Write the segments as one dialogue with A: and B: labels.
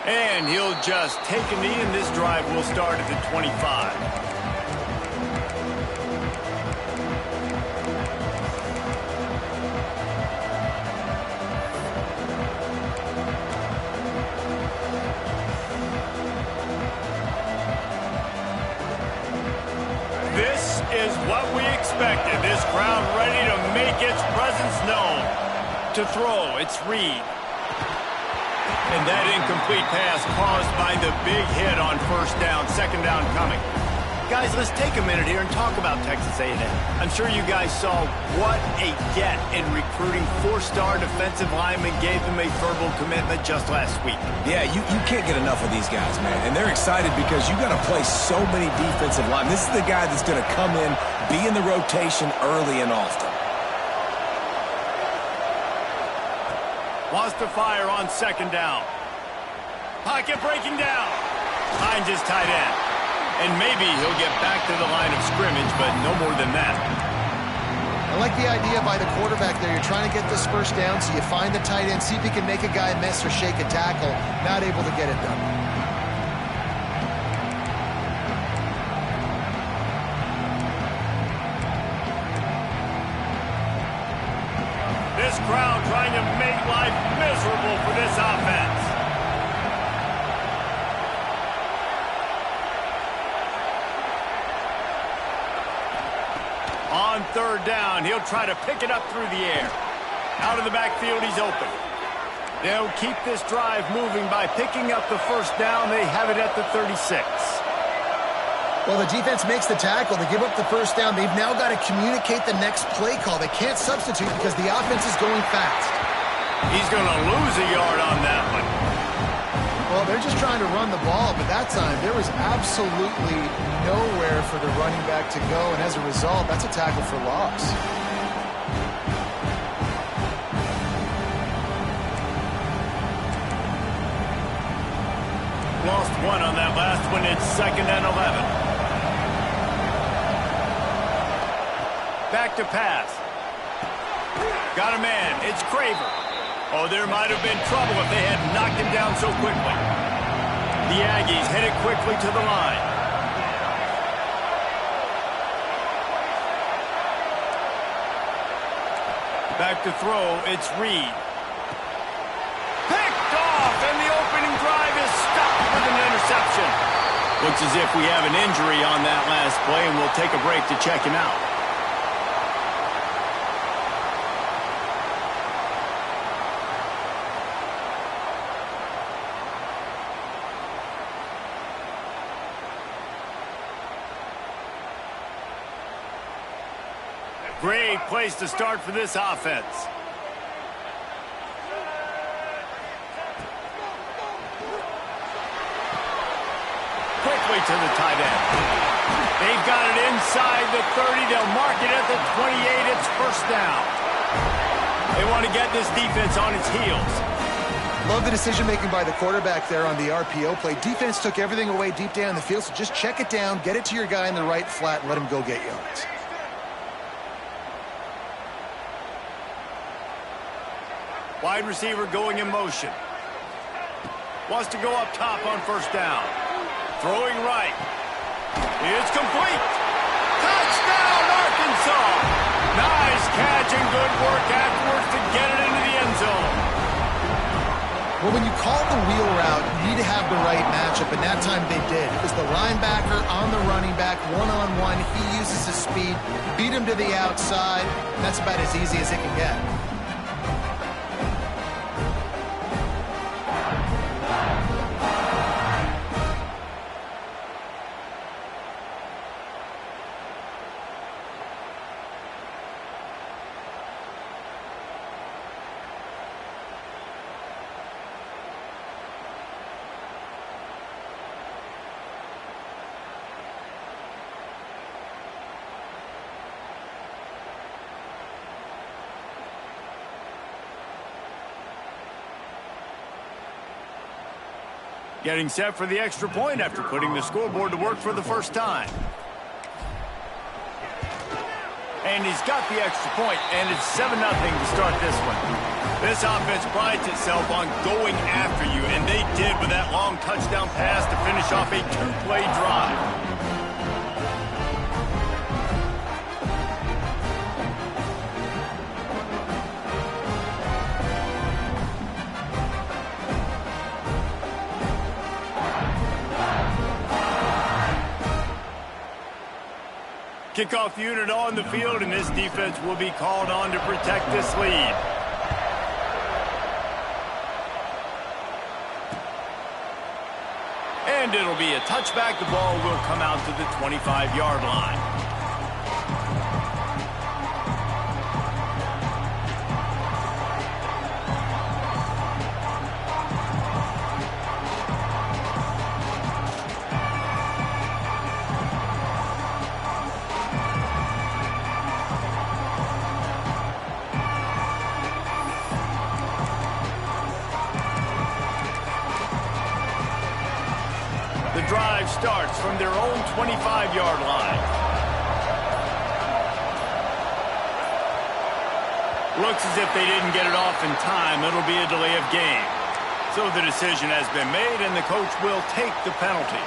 A: And he'll just take a knee, and this drive will start at the 25. This is what we expected. This crowd ready to make its presence known. To throw, it's Reed. And that incomplete pass caused by the big hit on first down, second down coming. Guys, let's take a minute here and talk about Texas A&M. I'm sure you guys saw what a get in recruiting. Four-star defensive linemen gave them a verbal commitment just last week.
B: Yeah, you can't get enough of these guys, man. And they're excited because you got to play so many defensive linemen. This is the guy that's going to come in, be in the rotation early and often.
A: Wants to fire on second down. Pocket breaking down. Finds his tight end. And maybe he'll get back to the line of scrimmage, but no more than that.
C: I like the idea by the quarterback there. You're trying to get this first down, so you find the tight end, see if he can make a guy miss or shake a tackle. Not able to get it done.
A: This crowd trying to make life miserable for this offense. On third down, he'll try to pick it up through the air. Out of the backfield, he's open. They'll keep this drive moving by picking up the first down. They have it at the 36.
C: Well, the defense makes the tackle. They give up the first down. They've now got to communicate the next play call. They can't substitute because the offense is going fast.
A: He's going to lose a yard on that one.
C: Well, they're just trying to run the ball, but that time there was absolutely nowhere for the running back to go, and as a result, that's a tackle for loss.
A: Lost one on that last one. It's 2nd and 11. Back to pass. Got a man. It's Craver. Oh, there might have been trouble if they had knocked him down so quickly. The Aggies headed quickly to the line. Back to throw, it's Reed. Picked off, and the opening drive is stopped with an interception. Looks as if we have an injury on that last play, and we'll take a break to check him out. Great place to start for this offense. Quickly to the tight end. They've got it inside the 30. They'll mark it at the 28. It's first down. They want to get this defense on its heels.
C: Love the decision-making by the quarterback there on the RPO play. Defense took everything away deep down the field, so just check it down, get it to your guy in the right flat, and let him go get yards.
A: Wide receiver going in motion. Wants to go up top on first down. Throwing right. It's complete. Touchdown, Arkansas. Nice catch and good work afterwards to get it into the end zone.
C: Well, when you call the wheel route, you need to have the right matchup, and that time they did. It was the linebacker on the running back, one-on-one. He uses his speed, beat him to the outside. That's about as easy as it can get.
A: Getting set for the extra point after putting the scoreboard to work for the first time. And he's got the extra point, and it's 7-0 to start this one. This offense prides itself on going after you, and they did with that long touchdown pass to finish off a two-play drive. Kickoff unit on the field, and this defense will be called on to protect this lead. And it'll be a touchback. The ball will come out to the 25-yard line. The drive starts from their own 25-yard line. Looks as if they didn't get it off in time. It'll be a delay of game. So the decision has been made, and the coach will take the penalty.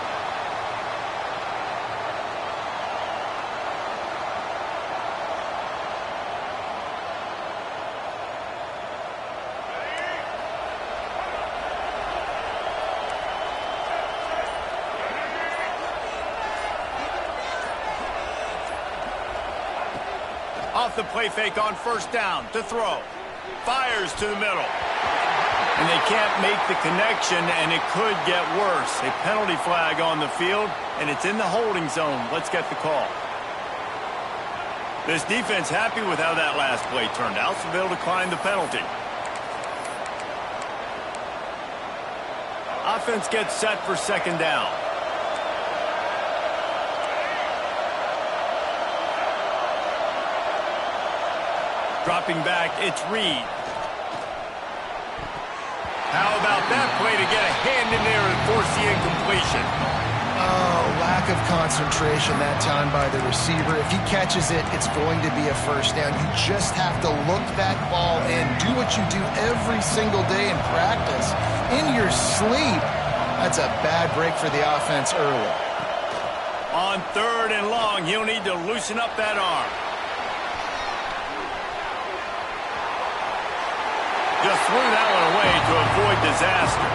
A: Off the play fake on first down to throw. Fires to the middle. And they can't make the connection, and it could get worse. A penalty flag on the field, and it's in the holding zone. Let's get the call. This defense happy with how that last play turned out, so they'll decline the penalty. Offense gets set for second down. Dropping back, it's Reed. How about that play to get a hand in there and force the incompletion?
C: Oh, lack of concentration that time by the receiver. If he catches it, it's going to be a first down. You just have to look that ball in. Do what you do every single day in practice. In your sleep. That's a bad break for the offense early.
A: On third and long, he'll need to loosen up that arm. Just threw that one away to avoid disaster.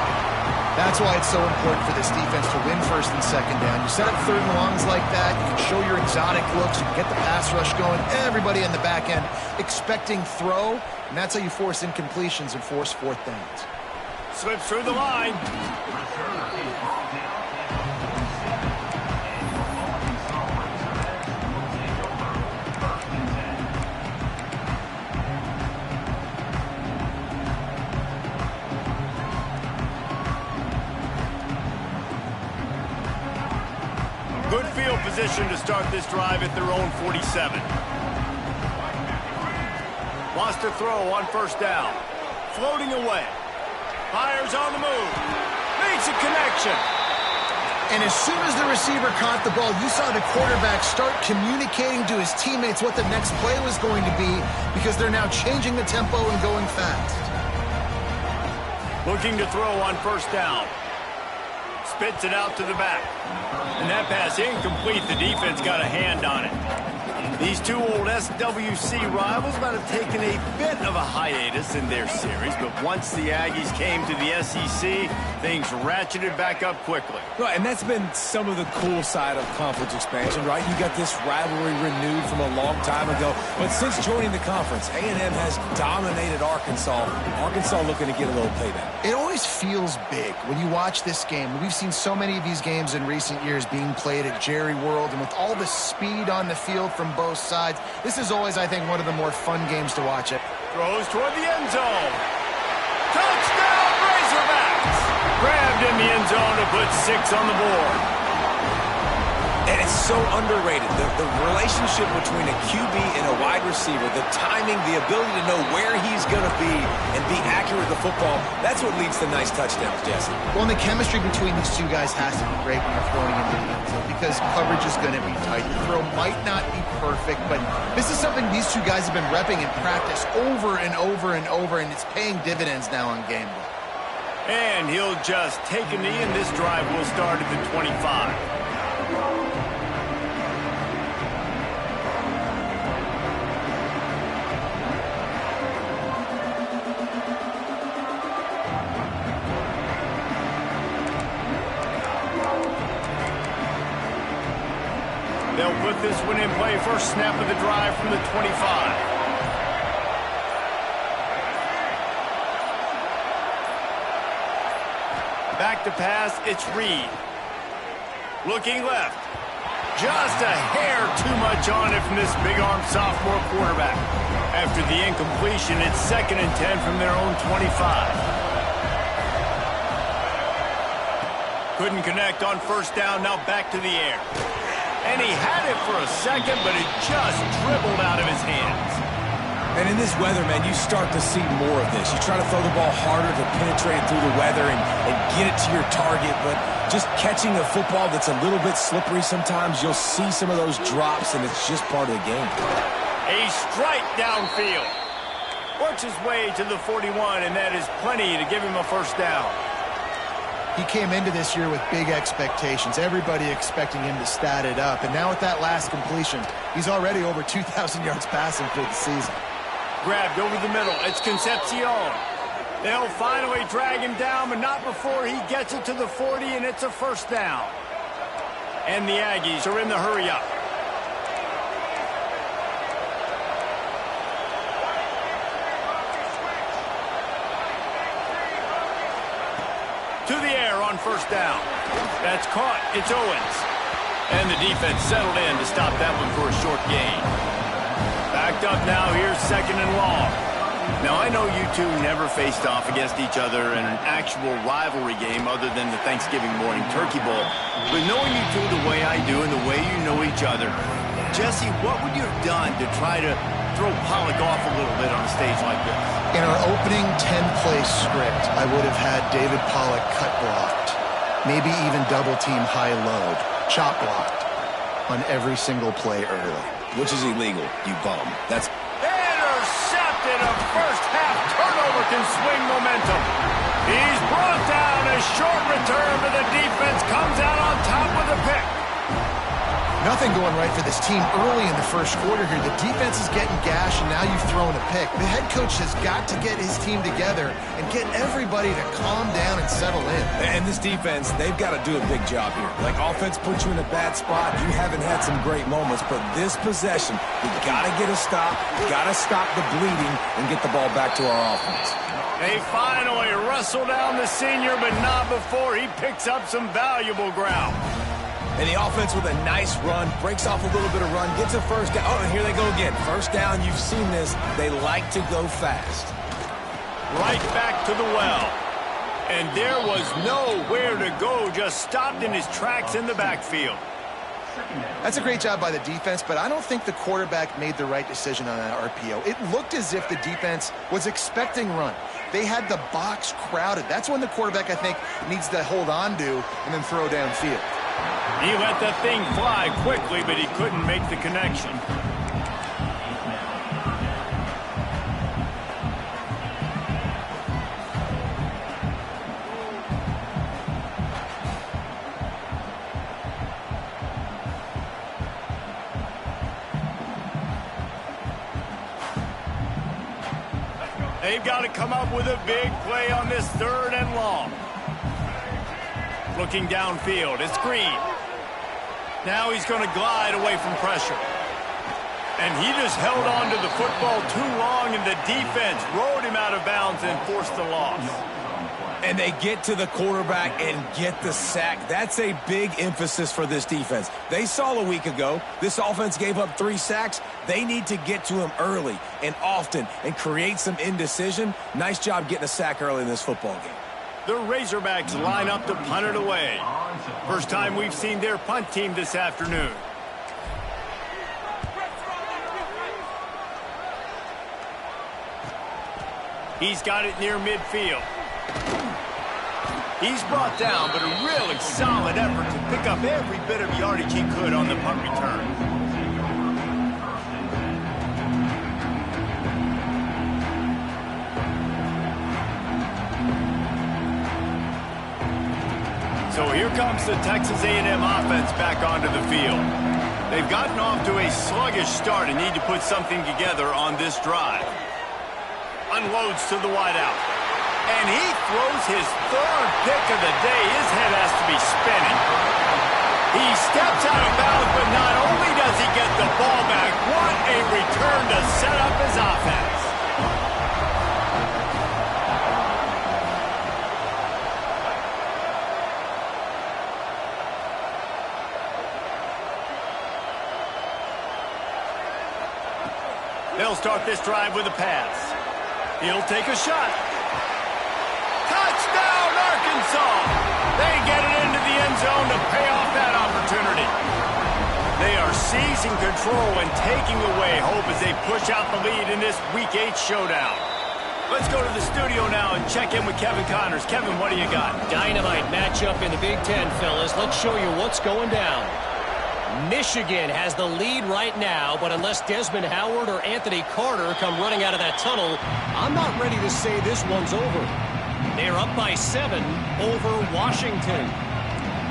C: That's why it's so important for this defense to win first and second down. You set up third and longs like that, you can show your exotic looks, you can get the pass rush going, everybody in the back end expecting throw, and that's how you force incompletions and force fourth downs.
A: Slips through the line. Good field position to start this drive at their own 47. Wants to throw on first down. Floating away. Fires on the move. Makes a connection.
C: And as soon as the receiver caught the ball, you saw the quarterback start communicating to his teammates what the next play was going to be because they're now changing the tempo and going fast.
A: Looking to throw on first down. Spits it out to the back. And that pass incomplete. The defense got a hand on it. These two old SWC rivals might have taken a bit of a hiatus in their series, but once the Aggies came to the SEC, things ratcheted back up quickly.
B: Right, and that's been some of the cool side of conference expansion, right? You got this rivalry renewed from a long time ago, but since joining the conference, A&M has dominated Arkansas. Arkansas looking to get a little payback.
C: It always feels big when you watch this game. We've seen so many of these games in recent years being played at Jerry World, and with all the speed on the field from both sides, this is always, I think, one of the more fun games to watch it.
A: Throws toward the end zone. Touchdown, Razorbacks! Grabbed in the end zone to put 6 on the board.
B: And it's so underrated. The relationship between a QB and a wide receiver, the timing, the ability to know where he's going to be and be accurate with the football, that's what leads to nice touchdowns, Jesse.
C: Well, and the chemistry between these two guys has to be great when you're throwing into the end zone because coverage is going to be tight. The throw might not be perfect, but this is something these two guys have been repping in practice over and over and over, and it's paying dividends now on game day.
A: And he'll just take a knee, and this drive will start at the 25. They'll put this one in play. First snap of the drive from the 25. Back to pass, it's Reed. Looking left. Just a hair too much on it from this big-arm sophomore quarterback. After the incompletion, it's 2nd and 10 from their own 25. Couldn't connect on first down, now back to the air. And he had it for a second, but it just dribbled out of his hands.
B: And in this weather, man, you start to see more of this. You try to throw the ball harder to penetrate through the weather and get it to your target, but just catching a football that's a little bit slippery sometimes, you'll see some of those drops, and it's just part of the game.
A: A strike downfield. Works his way to the 41, and that is plenty to give him a first down.
C: He came into this year with big expectations. Everybody expecting him to stat it up. And now with that last completion, he's already over 2,000 yards passing for the season.
A: Grabbed over the middle. It's Concepcion. They'll finally drag him down, but not before he gets it to the 40, and it's a first down. And the Aggies are in the hurry-up. To the air on first down. That's caught. It's Owens. And the defense settled in to stop that one for a short gain. Backed up now. Here's 2nd and long. Now, I know you two never faced off against each other in an actual rivalry game other than the Thanksgiving morning Turkey Bowl. But knowing you two the way I do and the way you know each other, Jesse, what would you have done to try to throw Pollock off a little bit on a stage like this?
C: In our opening 10-play script, I would have had David Pollock cut blocked, maybe even double-team high-load, chop blocked on every single play early.
B: Which is illegal, you bum. That's
A: intercepted. A first-half turnover can swing momentum. He's brought down. A short return, but the defense comes out on top with a pick.
C: Nothing going right for this team early in the first quarter here. The defense is getting gashed, and now you've thrown a pick. The head coach has got to get his team together and get everybody to calm down and settle in.
B: And this defense, they've got to do a big job here. Like, offense puts you in a bad spot. You haven't had some great moments, but this possession, we got to get a stop, got to stop the bleeding, and get the ball back to our offense.
A: They finally wrestle down the senior, but not before he picks up some valuable ground.
B: And the offense with a nice run, breaks off a little bit of run, gets a first down. Oh, and here they go again. First down, you've seen this. They like to go fast.
A: Right back to the well. And there was nowhere to go, just stopped in his tracks in the backfield.
C: That's a great job by the defense, but I don't think the quarterback made the right decision on that RPO. It looked as if the defense was expecting run. They had the box crowded. That's when the quarterback, I think, needs to hold on to and then throw downfield.
A: He let that thing fly quickly, but he couldn't make the connection. They've got to come up with a big play on this 3rd and long. Looking downfield, it's Green. Now he's going to glide away from pressure. And he just held on to the football too long, and the defense rode him out of bounds and forced the loss.
B: And they get to the quarterback and get the sack. That's a big emphasis for this defense. They saw a week ago, this offense gave up 3 sacks. They need to get to him early and often and create some indecision. Nice job getting a sack early in this football game.
A: The Razorbacks line up to punt it away. First time we've seen their punt team this afternoon. He's got it near midfield. He's brought down, but a really solid effort to pick up every bit of yardage he could on the punt return. So here comes the Texas A&M offense back onto the field. They've gotten off to a sluggish start and need to put something together on this drive. Unloads to the wideout. And he throws his third pick of the day. His head has to be spinning. He steps out of bounds, but not only does he get the ball back, what a return to set up his offense. They'll start this drive with a pass. He'll take a shot. Touchdown, Arkansas! They get it into the end zone to pay off that opportunity. They are seizing control and taking away hope as they push out the lead in this Week 8 showdown. Let's go to the studio now and check in with Kevin Connors. Kevin, what do you got?
D: Dynamite matchup in the Big Ten, fellas. Let's show you what's going down. Michigan has the lead right now, but unless Desmond Howard or Anthony Carter come running out of that tunnel, I'm not ready to say this one's over. They're up by 7 over Washington.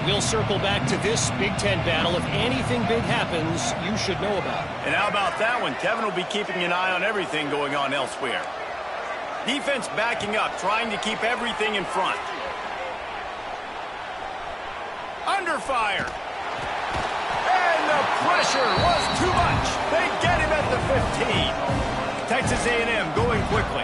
D: We'll circle back to this Big Ten battle. If anything big happens, you should know about it.
A: And how about that one? Kevin will be keeping an eye on everything going on elsewhere. Defense backing up, trying to keep everything in front. Under fire. And the pressure was too much. They get him at the 15. Texas A&M going quickly.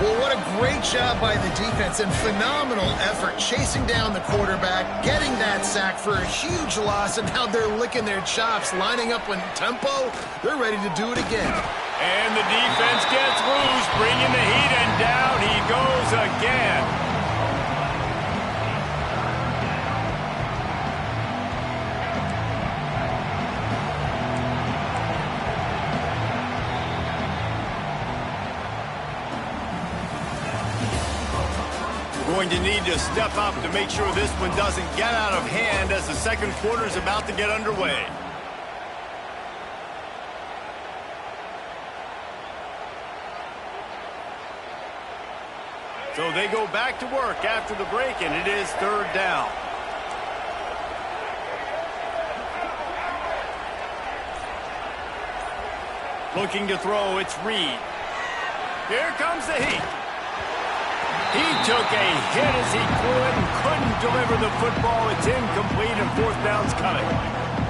C: Well, what a great job by the defense and phenomenal effort chasing down the quarterback, getting that sack for a huge loss, and now they're licking their chops, lining up in tempo. They're ready to do it again.
A: And the defense gets loose, bringing the heat, and down he goes again. Going to need to step up to make sure this one doesn't get out of hand as the second quarter is about to get underway. So they go back to work after the break, and it is third down. Looking to throw, it's Reed. Here comes the heat. He took a hit as he threw it and couldn't deliver the football. It's incomplete and fourth down's coming.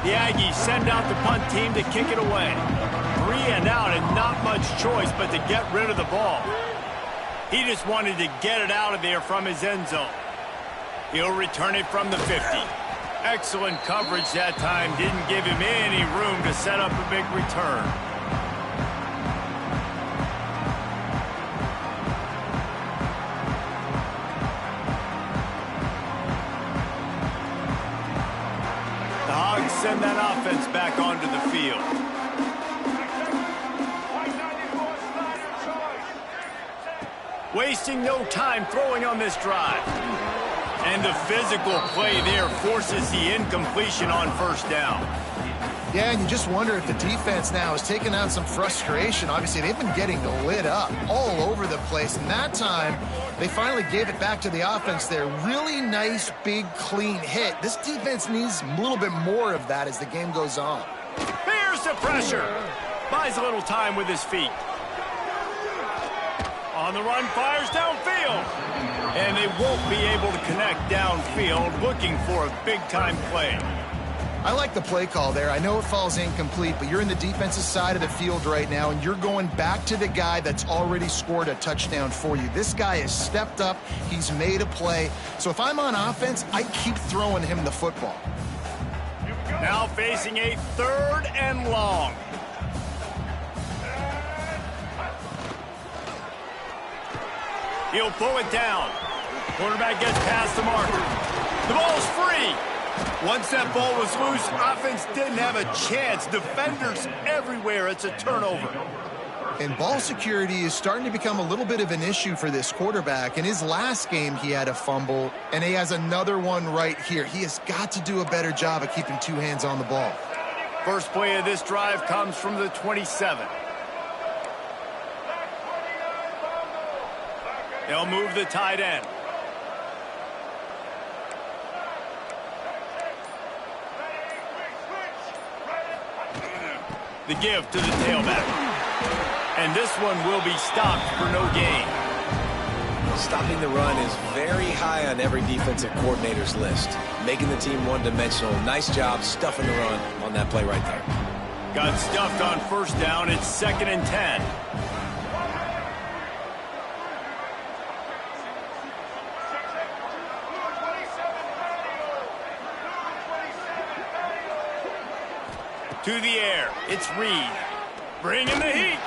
A: The Aggies send out the punt team to kick it away. 3 and out and not much choice but to get rid of the ball. He just wanted to get it out of there from his end zone. He'll return it from the 50. Excellent coverage that time. Didn't give him any room to set up a big return. Send that offense back onto the field. Wasting no time throwing on this drive. And the physical play there forces the incompletion on first down.
C: Yeah, and you just wonder if the defense now is taking out some frustration. Obviously, they've been getting lit up all over the place. And that time, they finally gave it back to the offense there. Really nice, big, clean hit. This defense needs a little bit more of that as the game goes on.
A: Here's the pressure. Buys a little time with his feet. On the run, fires downfield. And they won't be able to connect downfield, looking for a big-time play.
C: I like the play call there. I know it falls incomplete, but you're in the defensive side of the field right now, and you're going back to the guy that's already scored a touchdown for you. This guy has stepped up. He's made a play. So if I'm on offense, I keep throwing him the football.
A: Now facing a third and long. He'll pull it down. Quarterback gets past the marker. The ball's free. Once that ball was loose, offense didn't have a chance. Defenders everywhere. It's a turnover.
C: And ball security is starting to become a little bit of an issue for this quarterback. In his last game, he had a fumble, and he has another one right here. He has got to do a better job of keeping two hands on the ball.
A: First play of this drive comes from the 27. They'll move the tight end. The give to the tailback. And this one will be stopped for no gain.
B: Stopping the run is very high on every defensive coordinator's list. Making the team one-dimensional. Nice job stuffing the run on that play right there.
A: Got stuffed on first down. It's 2nd and 10. To the air. It's Reed. Bringing the heat.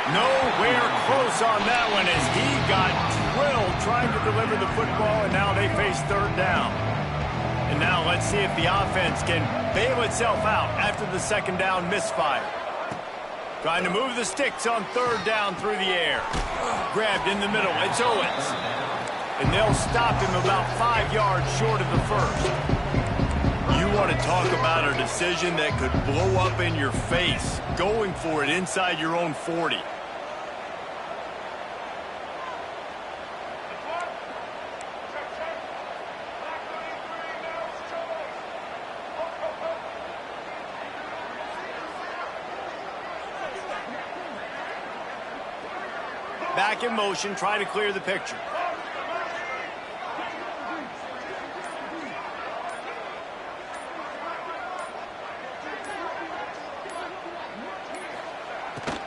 A: Nowhere close on that one as he got drilled trying to deliver the football, and now they face 3rd down. And now let's see if the offense can bail itself out after the 2nd down misfire. Trying to move the sticks on 3rd down through the air. Grabbed in the middle. It's Owens. And they'll stop him about 5 yards short of the first. You want to talk about a decision that could blow up in your face. Going for it inside your own 40. Back in motion, try to clear the picture.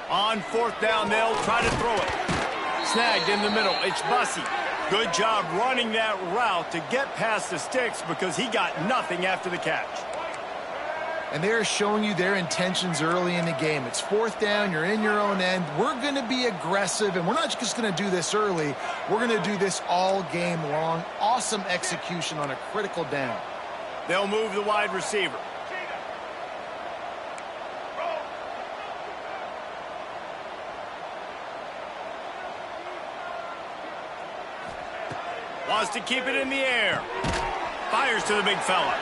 A: On 4th down, they'll try to throw it. Snagged in the middle. It's Bussey. Good job running that route to get past the sticks because he got nothing after the catch.
C: And they're showing you their intentions early in the game. It's 4th down. You're in your own end. We're going to be aggressive, and we're not just going to do this early. We're going to do this all game long. Awesome execution on a critical down.
A: They'll move the wide receiver. Wants to keep it in the air. Fires to the big fella.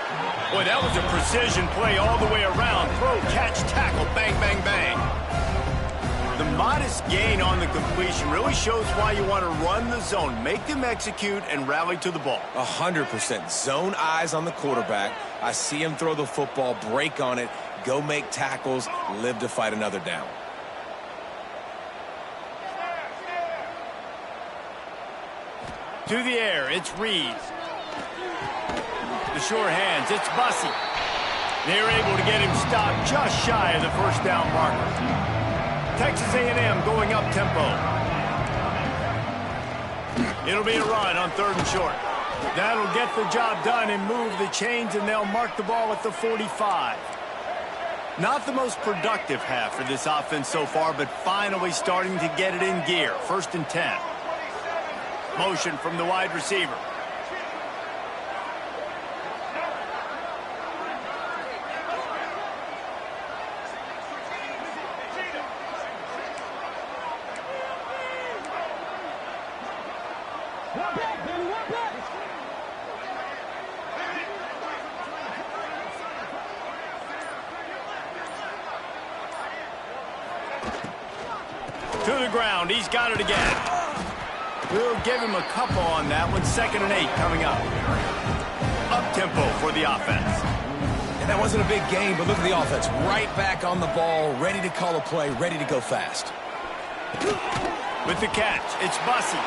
A: Boy, that was a precision play all the way around. Throw, catch, tackle, bang, bang, bang. The modest gain on the completion really shows why you want to run the zone. Make them execute and rally to the ball.
B: 100%. Zone eyes on the quarterback. I see him throw the football, break on it, go make tackles, live to fight another down.
A: To the air, it's Reed. The sure hands, it's Bussey. They're able to get him stopped just shy of the 1st down marker. Texas A&M going up tempo. It'll be a run on 3rd and short. That'll get the job done and move the chains, and they'll mark the ball at the 45. Not the most productive half for this offense so far, but finally starting to get it in gear. 1st and 10. Motion from the wide receiver. To the ground. He's got it again. We'll give him a couple on that one. 2nd and 8 coming up. Up-tempo for the offense.
B: And that wasn't a big game, but look at the offense. Right back on the ball, ready to call a play, ready to go fast.
A: With the catch, it's Bussey.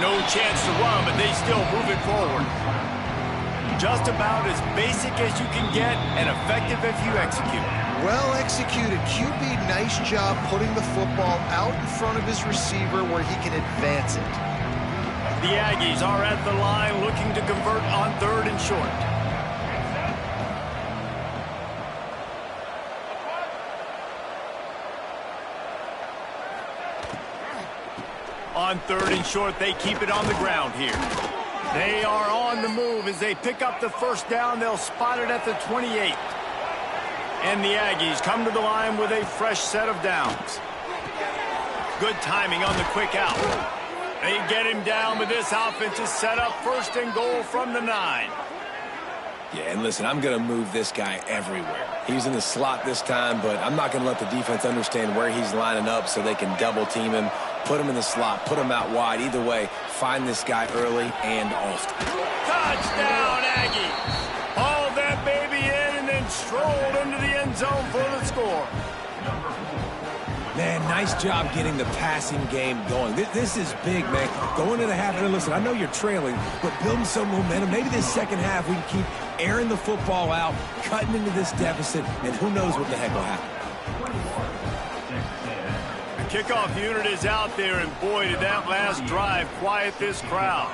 A: No chance to run, but they still move it forward. Just about as basic as you can get and effective if you execute.
C: Well executed. QB, nice job putting the football out in front of his receiver where he can advance it.
A: The Aggies are at the line looking to convert on 3rd and short. On 3rd and short, they keep it on the ground here. They are on the move as they pick up the first down. They'll spot it at the 28. And the Aggies come to the line with a fresh set of downs. Good timing on the quick out. They get him down, but this offense is set up first and goal from the 9.
B: Yeah, and listen, I'm going to move this guy everywhere. He's in the slot this time, but I'm not going to let the defense understand where he's lining up so they can double-team him, put him in the slot, put him out wide. Either way, find this guy early and often.
A: Touchdown, Aggies! Hauled that baby in and then strolled into the end zone for the score.
B: Man, nice job getting the passing game going. This is big, man. Going into the half, and listen, I know you're trailing, but building some momentum. Maybe this second half we can keep airing the football out, cutting into this deficit, and who knows what the heck will happen.
A: The kickoff unit is out there, and boy, did that last drive quiet this crowd.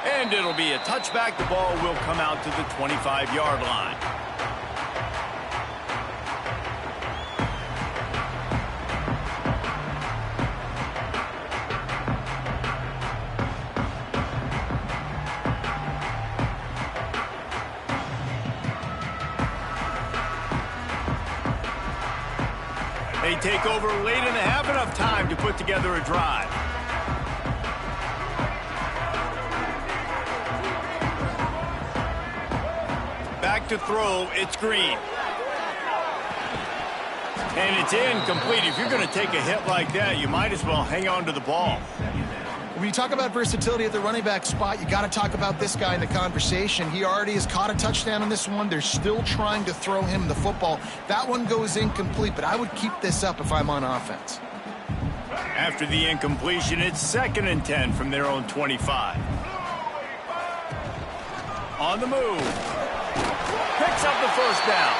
A: And it'll be a touchback. The ball will come out to the 25-yard line. They take over late in the half, enough time to put together a drive. Back to throw, it's Green. And it's incomplete. If you're going to take a hit like that, you might as well hang on to the ball.
C: When you talk about versatility at the running back spot, you got to talk about this guy in the conversation. He already has caught a touchdown on this one. They're still trying to throw him the football. That one goes incomplete, but I would keep this up if I'm on offense.
A: After the incompletion, it's 2nd and 10 from their own 25. On the move. Picks up the first down.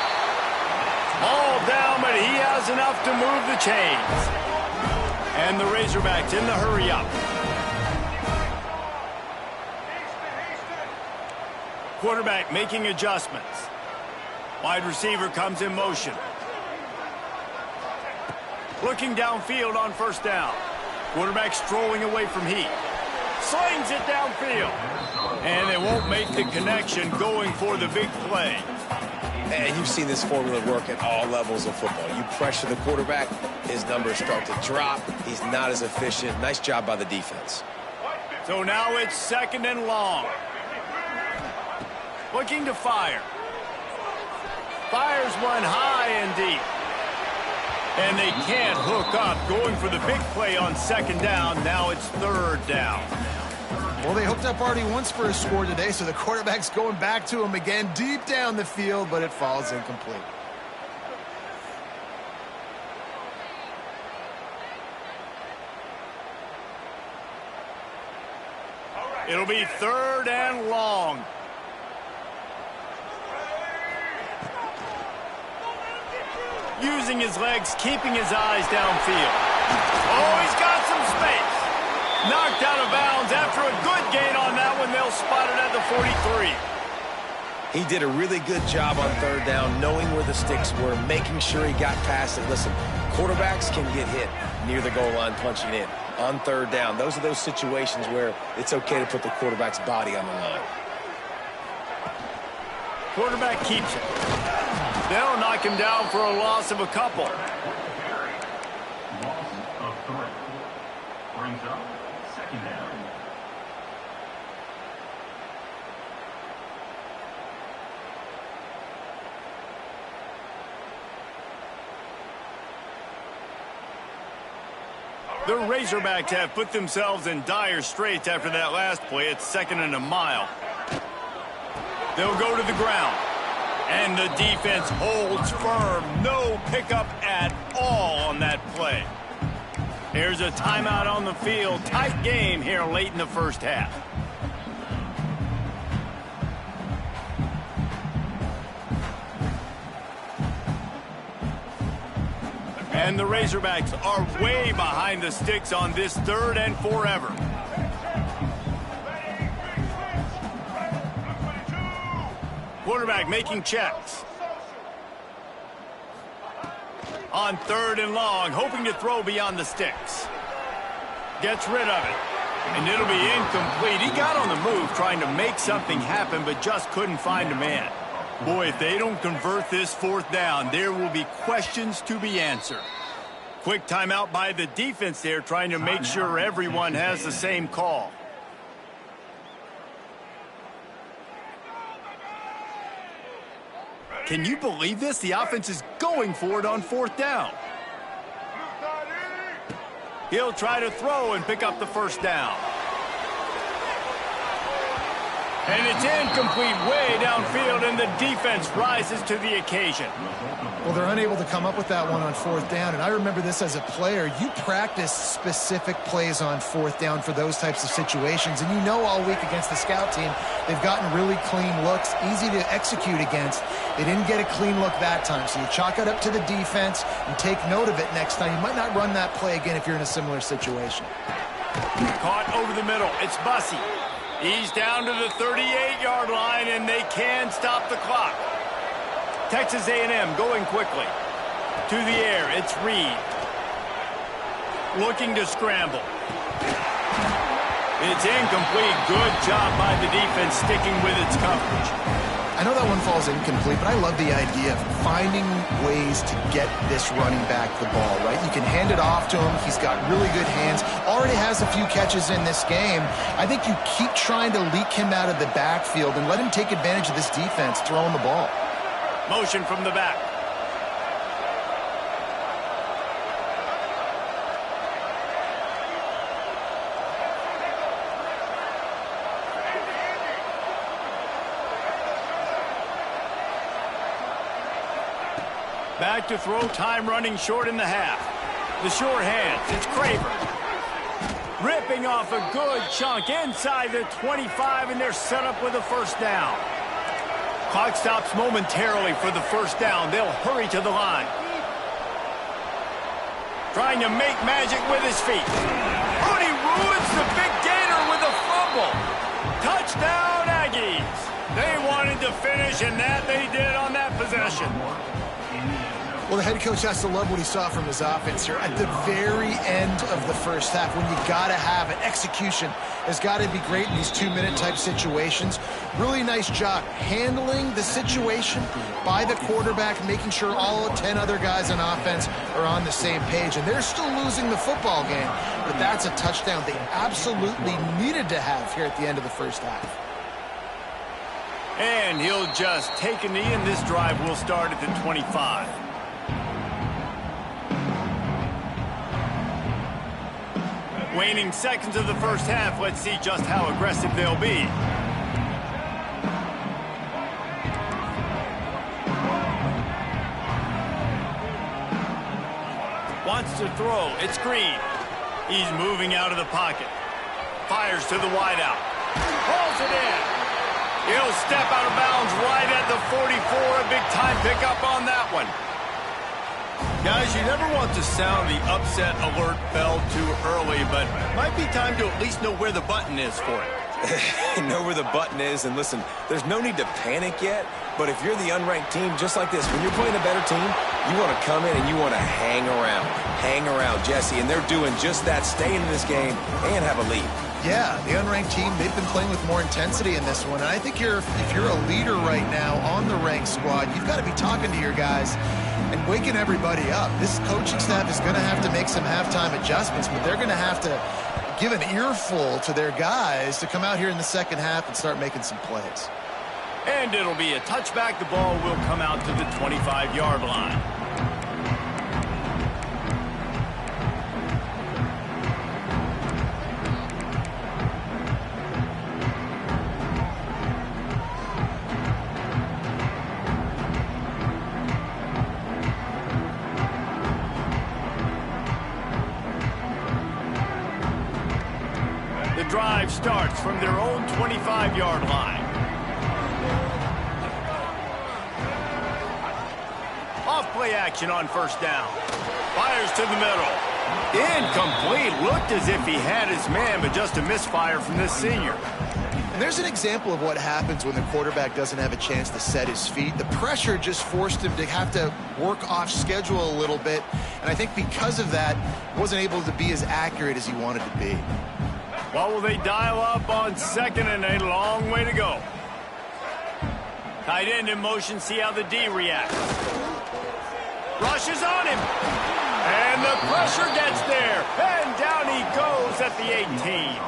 A: All down, but he has enough to move the chains. And the Razorbacks in the hurry up. Quarterback making adjustments. Wide receiver comes in motion. Looking downfield on first down. Quarterback strolling away from heat. Slings it downfield. And they won't make the connection, going for the big play.
B: And you've seen this formula work at all levels of football. You pressure the quarterback, his numbers start to drop. He's not as efficient. Nice job by the defense.
A: So now it's 2nd and long. Looking to fire. Fires one high and deep. And they can't hook up. Going for the big play on 2nd down. Now it's 3rd down.
C: Well, they hooked up already once for a score today, so the quarterback's going back to him again deep down the field, but it falls incomplete.
A: It'll be 3rd and long. Using his legs, keeping his eyes downfield. Oh, he's got some space. Knocked out of bounds after a good gain on that one. They'll spot it at the 43.
B: He did a really good job on 3rd down, knowing where the sticks were, making sure he got past it. Listen, quarterbacks can get hit near the goal line punching in. On 3rd down, those are those situations where it's okay to put the quarterback's body on the line.
A: Quarterback keeps it. They'll knock him down for a loss of a couple.
E: Loss of 3. Brings up 2nd down.
A: The Razorbacks have put themselves in dire straits after that last play. It's 2nd and a mile. They'll go to the ground. And the defense holds firm. No pickup at all on that play. There's a timeout on the field. Tight game here late in the first half. And the Razorbacks are way behind the sticks on this 3rd and forever. Quarterback making checks. On 3rd and long, hoping to throw beyond the sticks. Gets rid of it. And it'll be incomplete. He got on the move trying to make something happen, but just couldn't find a man. Boy, if they don't convert this 4th down, there will be questions to be answered. Quick timeout by the defense there, trying to make sure everyone has the same call. Can you believe this? The offense is going for it on 4th down. He'll try to throw and pick up the 1st down. And it's incomplete way downfield, and the defense rises to the occasion.
C: Well, they're unable to come up with that one on 4th down, and I remember this as a player. You practice specific plays on 4th down for those types of situations, and you know all week against the scout team, they've gotten really clean looks, easy to execute against. They didn't get a clean look that time, so you chalk it up to the defense and take note of it next time. You might not run that play again if you're in a similar situation.
A: Caught over the middle. It's Bussey. He's down to the 38-yard line, and they can stop the clock. Texas A&M going quickly. To the air, it's Reed. Looking to scramble. It's incomplete. Good job by the defense sticking with its coverage.
C: I know that one falls incomplete, but I love the idea of finding ways to get this running back the ball, right? You can hand it off to him. He's got really good hands. Already has a few catches in this game. I think you keep trying to leak him out of the backfield and let him take advantage of this defense throwing the ball.
A: Motion from the back. Back to throw, time running short in the half. The short hands, it's Craver. Ripping off a good chunk inside the 25, and they're set up with a 1st down. Clock stops momentarily for the 1st down. They'll hurry to the line. Trying to make magic with his feet. Oh, and he ruins the big gator with a fumble. Touchdown, Aggies. They wanted to finish, and that they did on that possession.
C: Well, the head coach has to love what he saw from his offense here. At the very end of the 1st half, when you got to have it, execution has got to be great in these 2-minute type situations. Really nice job handling the situation by the quarterback, making sure all 10 other guys on offense are on the same page. And they're still losing the football game, but that's a touchdown they absolutely needed to have here at the end of the 1st half.
A: And he'll just take a knee, and this drive will start at the 25. Waning seconds of the 1st half. Let's see just how aggressive they'll be. Wants to throw. It's Green. He's moving out of the pocket. Fires to the wideout. Pulls it in. He'll step out of bounds right at the 44. A big-time pickup on that one. Guys, you never want to sound the upset alert bell too early, but might be time to at least know where the button is for it.
B: Know where the button is, and listen, there's no need to panic yet, but if you're the unranked team, just like this, when you're playing a better team, you want to come in and you want to hang around, Jesse, and they're doing just that, staying in this game and have a lead.
C: Yeah, the unranked team, they've been playing with more intensity in this one. And I think if you're a leader right now on the ranked squad, you've got to be talking to your guys and waking everybody up. This coaching staff is going to have to make some halftime adjustments, but they're going to have to give an earful to their guys to come out here in the 2nd half and start making some plays.
A: And it'll be a touchback. The ball will come out to the 25-yard line. The drive starts from their own 25-yard line. Off play action on 1st down. Fires to the middle. Incomplete. Looked as if he had his man, but just a misfire from this senior.
C: And there's an example of what happens when the quarterback doesn't have a chance to set his feet. The pressure just forced him to have to work off schedule a little bit. And I think because of that, wasn't able to be as accurate as he wanted to be.
A: Well, will they dial up on second and a long way to go? Tight end in motion, see how the D reacts. Rushes on him. And the pressure gets there. And down he goes at the 18.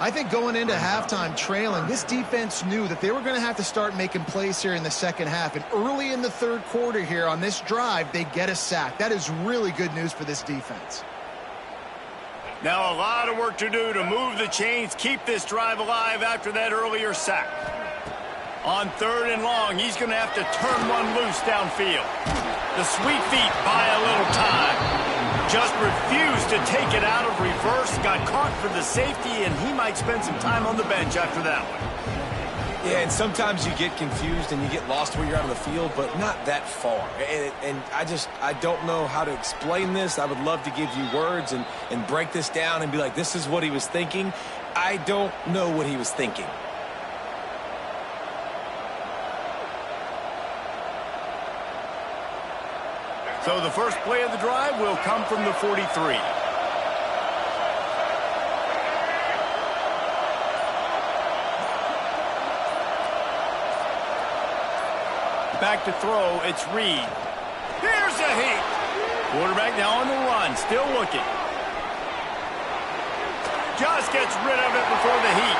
C: I think going into halftime trailing, this defense knew that they were going to have to start making plays here in the second half. And early in the third quarter here on this drive, they get a sack. That is really good news for this defense.
A: Now a lot of work to do to move the chains, keep this drive alive after that earlier sack. On third and long, he's going to have to turn one loose downfield. The sweet feet buy a little time. Just refused to take it out of reverse, got caught for the safety, and he might spend some time on the bench after that one.
B: Yeah, and sometimes you get confused and you get lost where you're out of the field, but not that far. And I don't know how to explain this. I would love to give you words and break this down and be like, this is what he was thinking. I don't know what he was thinking.
A: So the first play of the drive will come from the 43. Back to throw, it's Reed. Here's a heat. Quarterback now on the run, still looking. Just gets rid of it before the heat.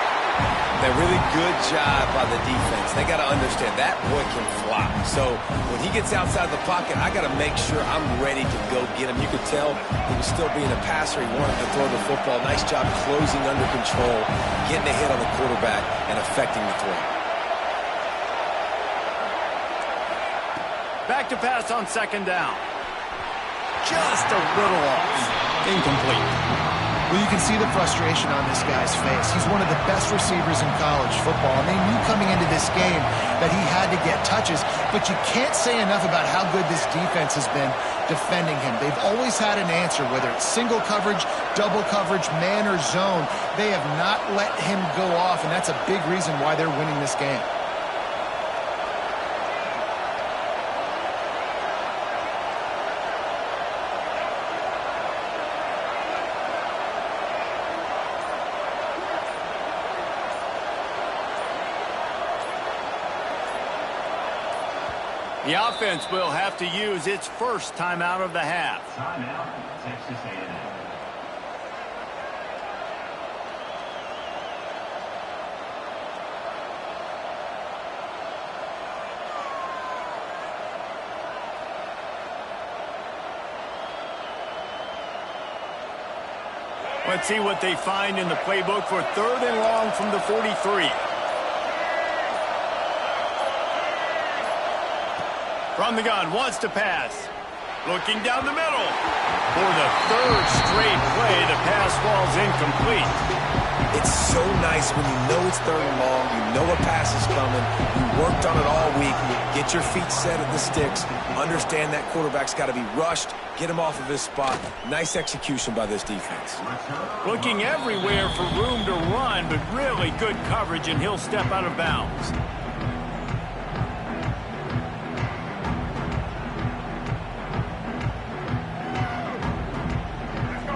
B: A really good job by the defense. They got to understand that boy can fly. So when he gets outside the pocket, I got to make sure I'm ready to go get him. You could tell he was still being a passer. He wanted to throw the football. Nice job closing under control, getting a hit on the quarterback, and affecting the throw.
A: Back to pass on second down. Just a little off. Incomplete.
C: Well, you can see the frustration on this guy's face. He's one of the best receivers in college football, and they knew coming into this game that he had to get touches, but you can't say enough about how good this defense has been defending him. They've always had an answer, whether it's single coverage, double coverage, man or zone. They have not let him go off, and that's a big reason why they're winning this game.
A: The offense will have to use its first timeout of the half.
E: Timeout, Texas A&M.
A: Let's see what they find in the playbook for third and long from the 43. From the gun, wants to pass. Looking down the middle. For the third straight play, the pass falls incomplete.
B: It's so nice when you know it's third and long, you know a pass is coming, you worked on it all week, you get your feet set at the sticks, understand that quarterback's got to be rushed, get him off of his spot. Nice execution by this defense.
A: Looking everywhere for room to run, but really good coverage, and he'll step out of bounds.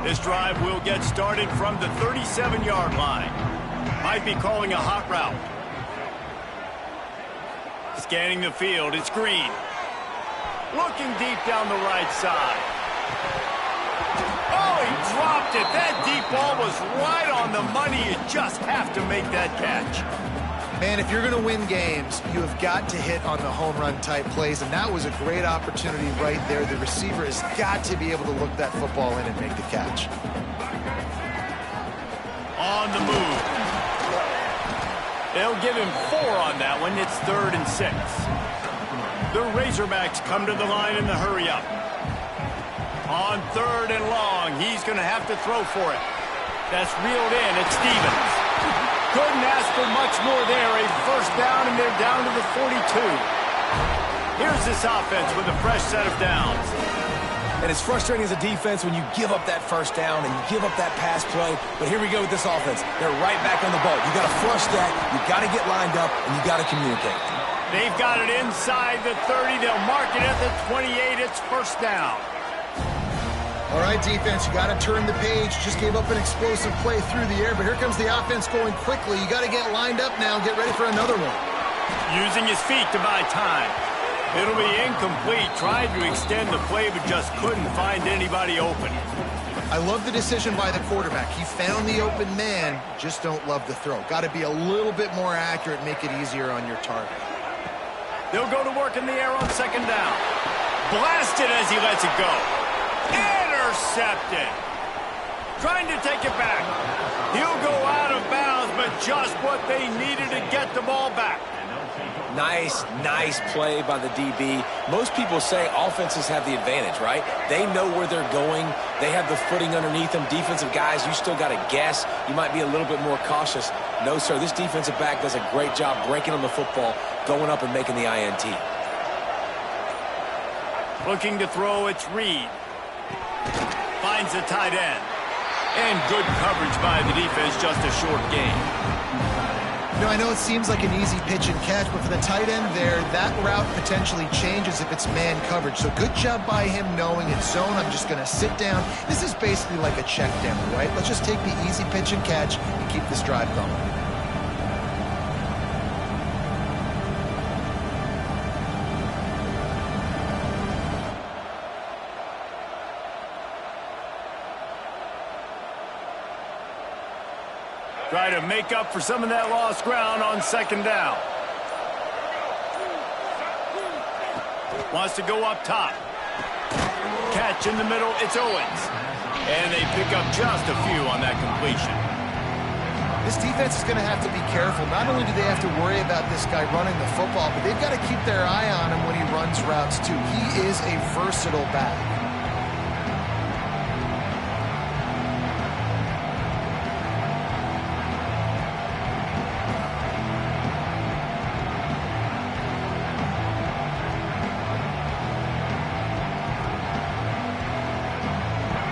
A: This drive will get started from the 37-yard line. Might be calling a hot route. Scanning the field, it's Green. Looking deep down the right side. Oh, he dropped it. That deep ball was right on the money. You just have to make that catch.
C: Man, if you're going to win games, you have got to hit on the home run type plays, and that was a great opportunity right there. The receiver has got to be able to look that football in and make the catch.
A: On the move. They'll give him 4 on that one. It's 3rd and 6. The Razorbacks come to the line in the hurry-up. On 3rd and long, he's going to have to throw for it. That's reeled in. It's Stevens. Couldn't ask for much more there. A first down, and they're down to the 42. Here's this offense with a fresh set of downs.
B: And it's frustrating as a defense when you give up that first down and you give up that pass play. But here we go with this offense. They're right back on the ball. You got to flush that. You got to get lined up, and you got to communicate.
A: They've got it inside the 30. They'll mark it at the 28. It's first down.
C: All right, defense, you got to turn the page. Just gave up an explosive play through the air, but here comes the offense going quickly. You got to get lined up now and get ready for another one.
A: Using his feet to buy time. It'll be incomplete. Tried to extend the play, but just couldn't find anybody open.
C: I love the decision by the quarterback. He found the open man, just don't love the throw. Got to be a little bit more accurate, make it easier on your target.
A: They'll go to work in the air on second down. Blasted as he lets it go. Intercepted. Trying to take it back. He'll go out of bounds, but just what they needed to get the ball back.
B: Nice play by the DB. Most people say offenses have the advantage, right? They know where they're going. They have the footing underneath them. Defensive guys, you still got to guess. You might be a little bit more cautious. No, sir, this defensive back does a great job breaking on the football, going up and making the INT.
A: Looking to throw, it's Reed. Finds the tight end. And good coverage by the defense, just a short gain.
C: You know, I know it seems like an easy pitch and catch, but for the tight end there, that route potentially changes if it's man coverage. So good job by him knowing it's zone. I'm just going to sit down. This is basically like a check down, right? Let's just take the easy pitch and catch and keep this drive going.
A: Try to make up for some of that lost ground on second down. Wants to go up top. Catch in the middle, it's Owens. And they pick up just a few on that completion.
C: This defense is going to have to be careful. Not only do they have to worry about this guy running the football, but they've got to keep their eye on him when he runs routes too. He is a versatile back.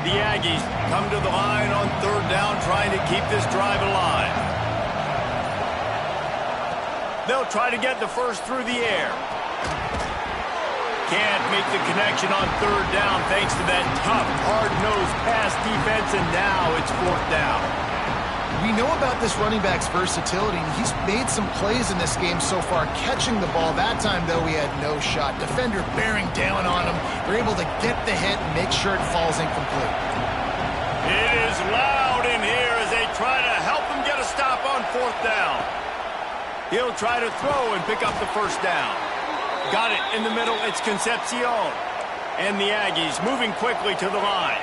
A: The Aggies come to the line on third down, trying to keep this drive alive. They'll try to get the first through the air. Can't make the connection on third down thanks to that tough, hard-nosed pass defense, and now it's fourth down.
C: We know about this running back's versatility, and he's made some plays in this game so far, catching the ball. That time, though, he had no shot. Defender bearing down on him. They're able to get the hit and make sure it falls incomplete.
A: It is loud in here as they try to help him get a stop on fourth down. He'll try to throw and pick up the first down. Got it in the middle. It's Concepcion. And the Aggies moving quickly to the line.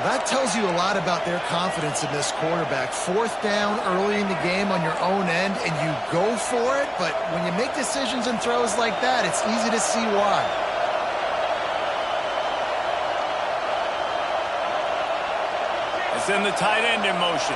C: That tells you a lot about their confidence in this quarterback. Fourth down early in the game on your own end, and you go for it, but when you make decisions and throws like that, it's easy to see why.
A: Send the tight end in motion.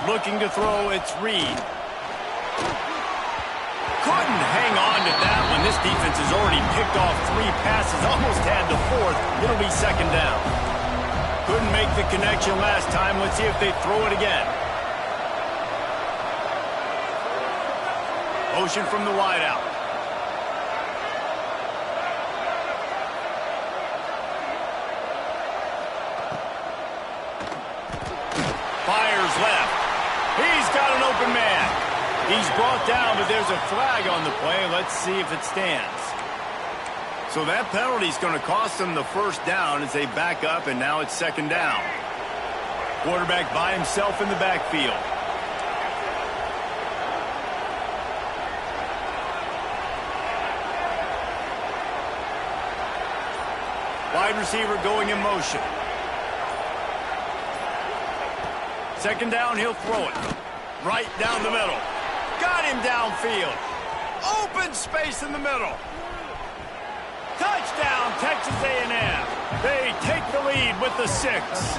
A: Looking to throw, it's Reed. Couldn't hang on to that one. This defense has already picked off 3 passes, almost had the 4th. It'll be second down. Couldn't make the connection last time. Let's see if they throw it again. Motion from the wideout. Fires left. He's got an open man. He's brought down, but there's a flag on the play. Let's see if it stands. So that penalty is going to cost them the first down as they back up, and now it's second down. Quarterback by himself in the backfield. Wide receiver going in motion. Second down, he'll throw it. Right down the middle. Got him downfield. Open space in the middle. Touchdown, Texas A&M. They take the lead with the 6.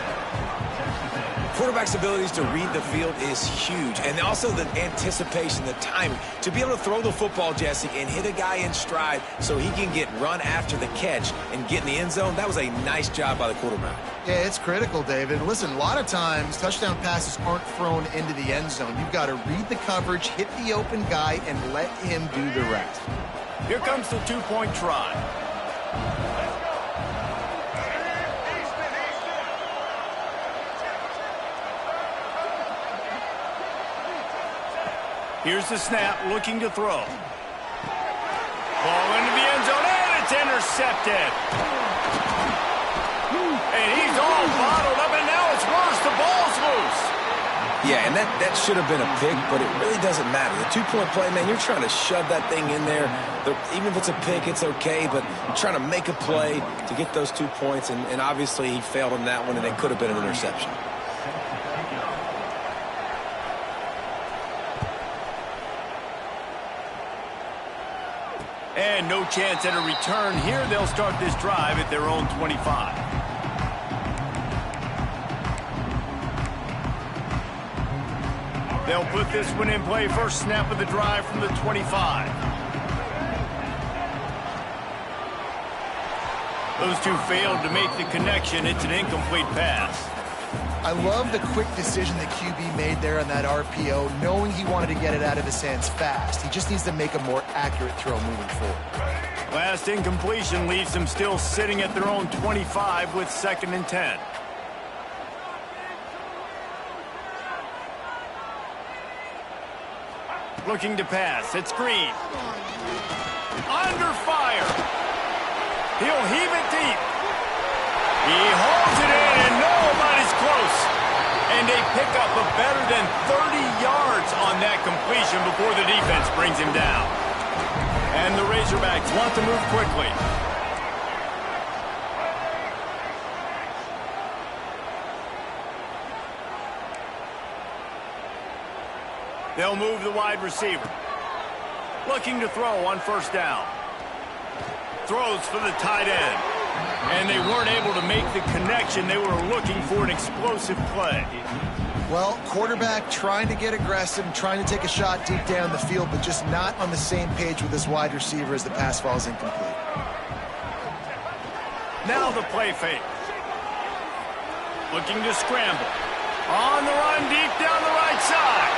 B: Quarterback's abilities to read the field is huge, and also the anticipation, the timing. To be able to throw the football, Jesse, and hit a guy in stride so he can get run after the catch and get in the end zone, that was a nice job by the quarterback.
C: Yeah, it's critical, David. Listen, a lot of times touchdown passes aren't thrown into the end zone. You've got to read the coverage, hit the open guy, and let him do the rest.
A: Here comes the 2-point try. Here's the snap, looking to throw. Ball into the end zone, and it's intercepted. And he's all bottled up, and now it's worse. The ball's loose.
B: Yeah, and that should have been a pick, but it really doesn't matter. The 2-point play, man, you're trying to shove that thing in there. Even if it's a pick, it's okay, but you're trying to make a play to get those 2 points, and obviously he failed on that one, and it could have been an interception.
A: And no chance at a return here. They'll start this drive at their own 25. They'll put this one in play. First snap of the drive from the 25. Those two failed to make the connection. It's an incomplete pass.
C: I love the quick decision that QB made there on that RPO, knowing he wanted to get it out of his hands fast. He just needs to make a more accurate throw moving forward.
A: Last incompletion leaves them still sitting at their own 25 with 2nd and 10. Looking to pass. It's Green. Under fire. He'll heave it deep. He holds it in, and nobody's close. And they pick up a better than 30 yards on that completion before the defense brings him down. And the Razorbacks want to move quickly. They'll move the wide receiver. Looking to throw on 1st down. Throws for the tight end. And they weren't able to make the connection. They were looking for an explosive play.
C: Well, quarterback trying to get aggressive, trying to take a shot deep down the field, but just not on the same page with his wide receiver as the pass falls incomplete.
A: Now the play fake. Looking to scramble. On the run deep down the right side.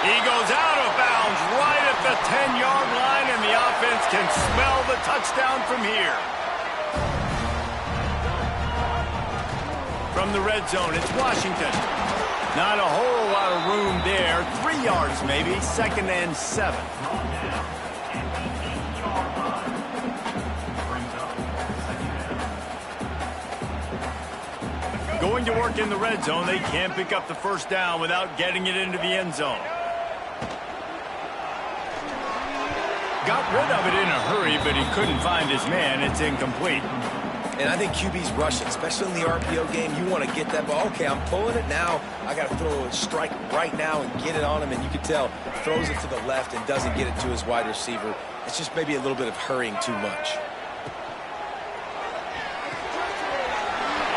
A: He goes out of bounds right at the 10-yard line, and the offense can smell the touchdown from here. From the red zone, it's Washington. Not a whole lot of room there. 3 yards maybe. 2nd and 7. Going to work in the red zone. They can't pick up the 1st down without getting it into the end zone. Got rid of it in a hurry, but he couldn't find his man. It's incomplete.
B: And I think QB's rushing, especially in the RPO game. You want to get that ball. Okay, I'm pulling it now. I got to throw a strike right now and get it on him. And you can tell, throws it to the left and doesn't get it to his wide receiver. It's just maybe a little bit of hurrying too much.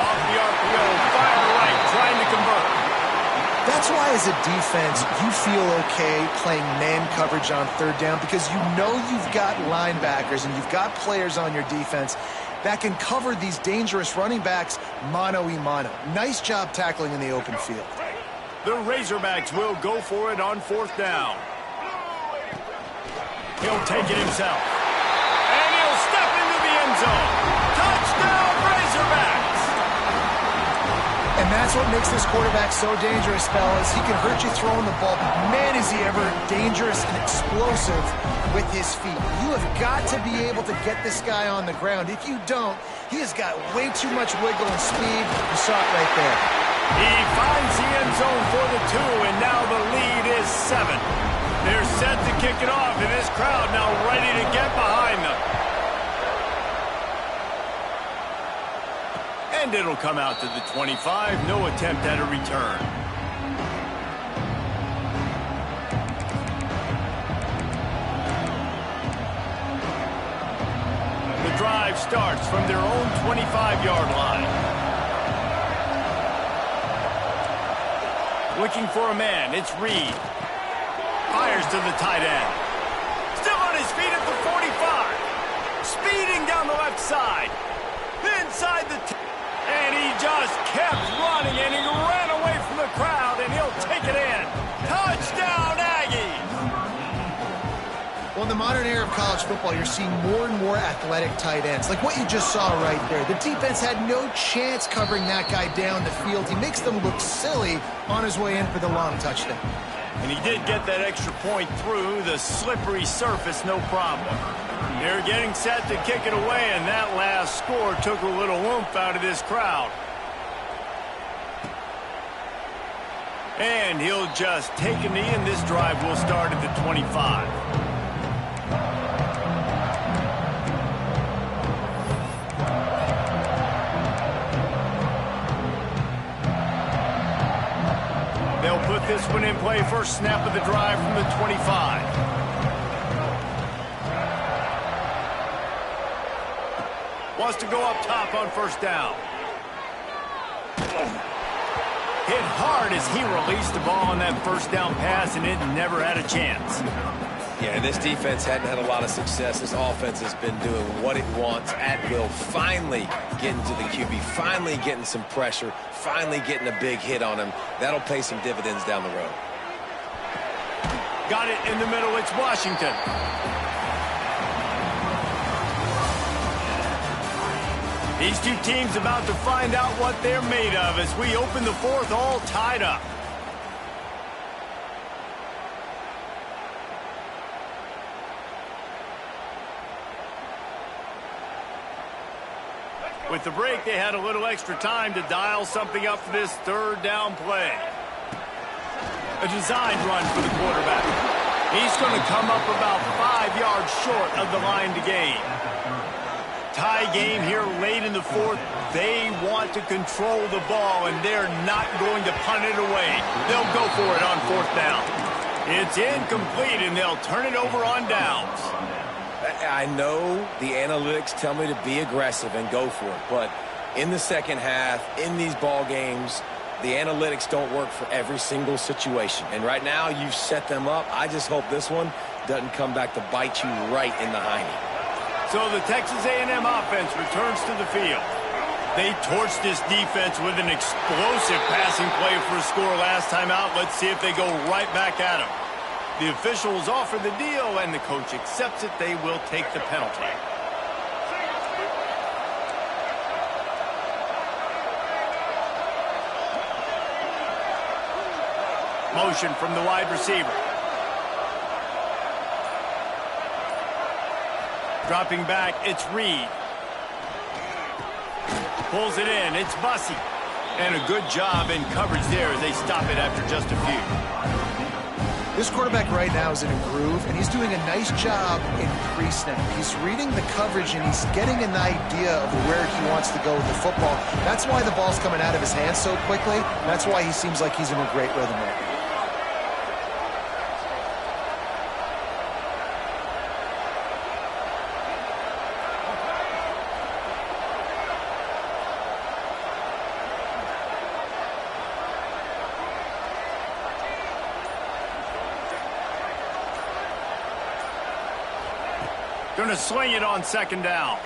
A: Off the RPO, fire right, trying to convert.
C: That's why as a defense, you feel okay playing man coverage on 3rd down because you know you've got linebackers and you've got players on your defense that can cover these dangerous running backs mano-a-mano. Nice job tackling in the open field.
A: The Razorbacks will go for it on 4th down. He'll take it himself. And he'll step into the end zone. Touchdown, Razorbacks!
C: And that's what makes this quarterback so dangerous, fellas. He can hurt you throwing the ball. Man, is he ever dangerous and explosive with his feet. You have got to be able to get this guy on the ground. If you don't, he has got way too much wiggle and speed. You saw it right there.
A: He finds the end zone for the 2, and now the lead is 7. They're set to kick it off, and this crowd now ready to get behind them. And it'll come out to the 25. No attempt at a return. The drive starts from their own 25-yard line. Looking for a man, it's Reed. Fires to the tight end. Still on his feet at the 45. Speeding down the left side. Inside the... And he just kept running, and he ran away from the crowd, and he'll take it in. Touchdown, Aggies!
C: Well, in the modern era of college football, you're seeing more and more athletic tight ends, like what you just saw right there. The defense had no chance covering that guy down the field. He makes them look silly on his way in for the long touchdown.
A: And he did get that extra point through the slippery surface, no problem. They're getting set to kick it away, and that last score took a little oomph out of this crowd. And he'll just take a knee, and this drive will start at the 25. They'll put this one in play. First snap of the drive from the 25. Wants to go up top on first down. Hit hard as he released the ball on that first down pass, and it never had a chance.
B: Yeah, this defense hadn't had a lot of success. This offense has been doing what it wants at will. Finally getting to the QB, finally getting some pressure, finally getting a big hit on him. That'll pay some dividends down the road.
A: Got it in the middle. It's Washington. These two teams about to find out what they're made of as we open the fourth, all tied up. With the break, they had a little extra time to dial something up for this third down play. A designed run for the quarterback. He's going to come up about 5 yards short of the line to gain. Tie game here late in the fourth. They want to control the ball, and they're not going to punt it away. They'll go for it on fourth down. It's incomplete, and they'll turn it over on downs.
B: I know the analytics tell me to be aggressive and go for it, but in the second half, in these ball games, the analytics don't work for every single situation. And right now, you've set them up. I just hope this one doesn't come back to bite you right in the hiney.
A: So the Texas A&M offense returns to the field. They torched this defense with an explosive passing play for a score last time out. Let's see if they go right back at him. The officials offer the deal, and the coach accepts it. They will take the penalty. Motion from the wide receiver. Dropping back, it's Reed. Pulls it in, it's Bussey. And a good job in coverage there as they stop it after just a few.
C: This quarterback right now is in a groove, and he's doing a nice job in pre-snap. He's reading the coverage, and he's getting an idea of where he wants to go with the football. That's why the ball's coming out of his hands so quickly. That's why he seems like he's in a great rhythm right now.
A: Going to swing it on second down.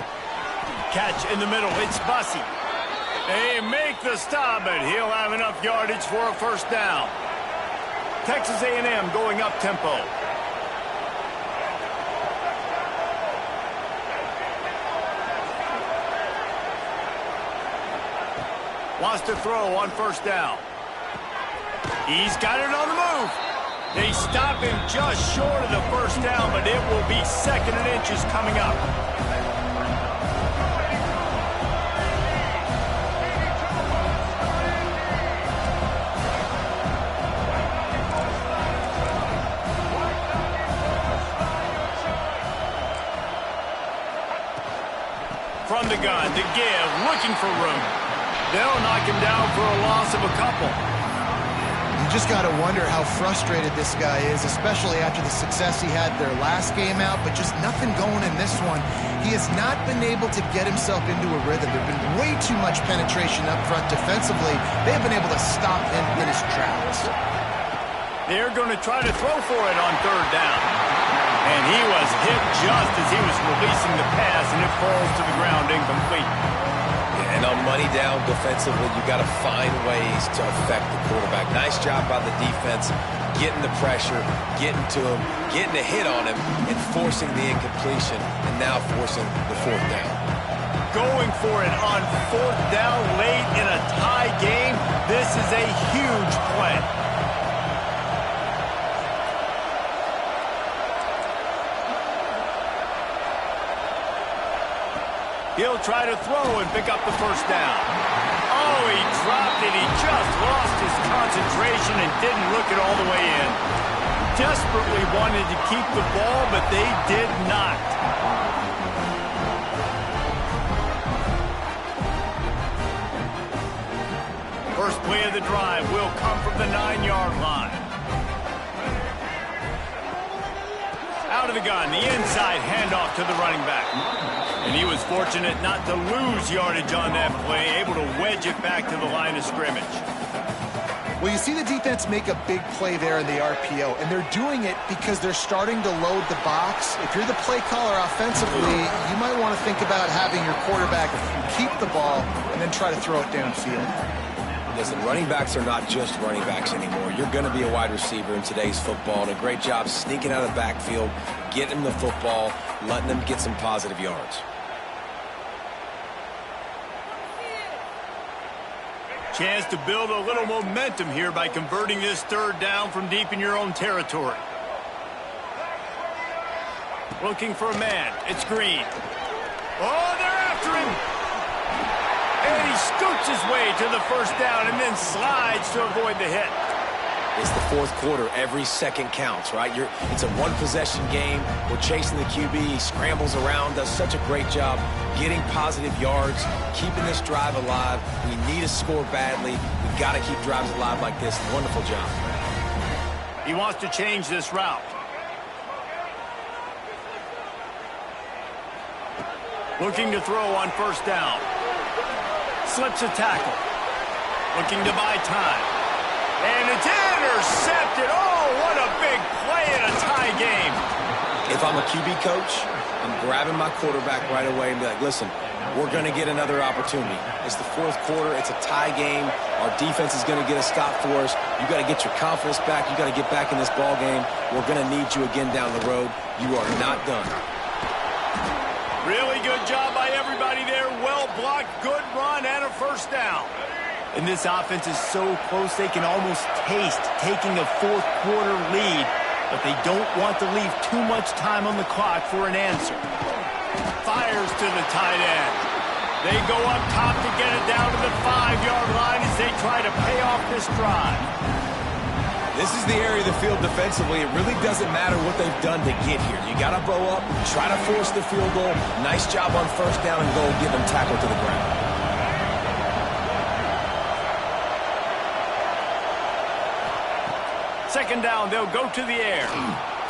A: Catch in the middle. It's Bussey. They make the stop, but he'll have enough yardage for a first down. Texas A&M going up tempo. Wants to throw on first down. He's got it on the move. They stop him just short of the first down, but it will be second and inches coming up. From the gun to give, looking for room. They'll knock him down for a loss of a couple.
C: just got to wonder how frustrated this guy is, especially after the success he had their last game out, but just nothing going in this one. He has not been able to get himself into a rhythm. There's been way too much penetration up front defensively. They have been able to stop him in his tracks.
A: They're going to try to throw for it on third down. And he was hit just as he was releasing the pass, and it falls to the ground incomplete.
B: And on money down defensively, you got to find ways to affect the quarterback. Nice job by the defense, getting the pressure, getting to him, getting a hit on him, and forcing the incompletion, and now forcing the fourth down.
A: Going for it on fourth down late in a tie game. This is a huge play. He'll try to throw and pick up the first down. Oh, he dropped it. He just lost his concentration and didn't look it all the way in. Desperately wanted to keep the ball, but they did not. First play of the drive will come from the 9-yard line. Out of the gun, the inside handoff to the running back. And he was fortunate not to lose yardage on that play, able to wedge it back to the line of scrimmage.
C: Well, you see the defense make a big play there in the RPO, and they're doing it because they're starting to load the box. If you're the play caller offensively, you might want to think about having your quarterback keep the ball and then try to throw it downfield.
B: Listen, running backs are not just running backs anymore. You're going to be a wide receiver in today's football, and a great job sneaking out of the backfield, getting them the football, letting them get some positive yards.
A: Chance to build a little momentum here by converting this third down from deep in your own territory. Looking for a man. It's Green. Oh, they're after him. And he scoots his way to the first down and then slides to avoid the hit.
B: It's the fourth quarter. Every second counts, right? It's a one-possession game. We're chasing the QB. He scrambles around, does such a great job getting positive yards, keeping this drive alive. We need to score badly. We've got to keep drives alive like this. Wonderful job.
A: He wants to change this route. Looking to throw on first down. Slips a tackle. Looking to buy time. And it's intercepted. Oh, what a big play in a tie game.
B: If I'm a QB coach, I'm grabbing my quarterback right away and be like, listen, we're going to get another opportunity. It's the fourth quarter. It's a tie game. Our defense is going to get a stop for us. You got to get your confidence back. You got to get back in this ball game. We're going to need you again down the road. You are not done.
A: Really good job by everybody there. Well blocked, good run, and a first down. And this offense is so close they can almost taste taking a fourth quarter lead, but they don't want to leave too much time on the clock for an answer. Fires to the tight end. They go up top to get it down to the 5-yard line as they try to pay off this drive.
B: This is the area of the field defensively. It really doesn't matter what they've done to get here. You got to bow up, try to force the field goal. Nice job on first down and goal, get them tackled to the ground.
A: Second down, they'll go to the air.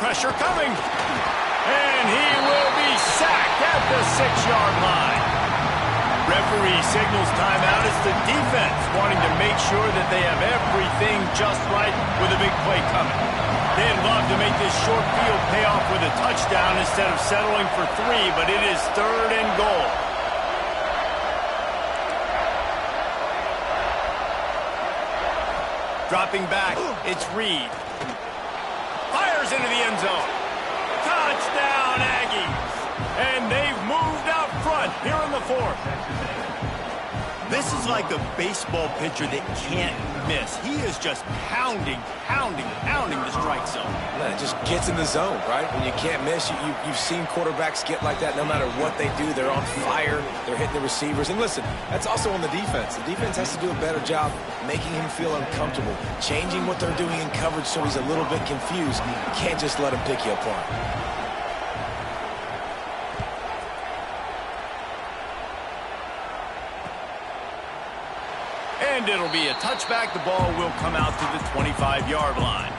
A: Pressure coming. And he will be sacked at the 6-yard line. Referee signals timeout. It's the defense wanting to make sure that they have everything just right with a big play coming. They'd love to make this short field pay off with a touchdown instead of settling for 3, but it is third and goal. Dropping back, it's Reed. Fires into the end zone. Touchdown, Aggies. And they've moved out front here in the fourth. This is like a baseball pitcher that can't miss. He is just pounding the strike zone.
B: Man, it just gets in the zone, right? When you can't miss, you've seen quarterbacks get like that no matter what they do. They're on fire. They're hitting the receivers. And listen, that's also on the defense. The defense has to do a better job making him feel uncomfortable, changing what they're doing in coverage so he's a little bit confused. You can't just let him pick you apart.
A: And it'll be a touchback. The ball will come out to the 25-yard line.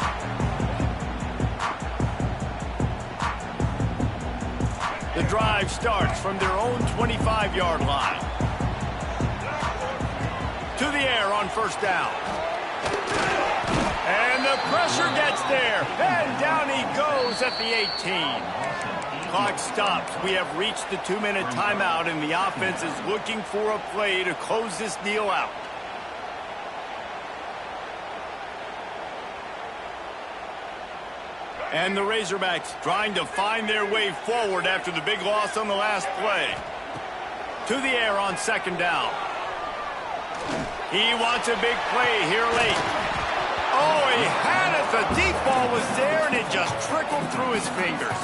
A: The drive starts from their own 25-yard line. To the air on first down. And the pressure gets there. And down he goes at the 18. Clock stops. We have reached the 2-minute timeout, and the offense is looking for a play to close this deal out. And the Razorbacks trying to find their way forward after the big loss on the last play. To the air on second down. He wants a big play here late. Oh, he had it. The deep ball was there, and it just trickled through his fingers.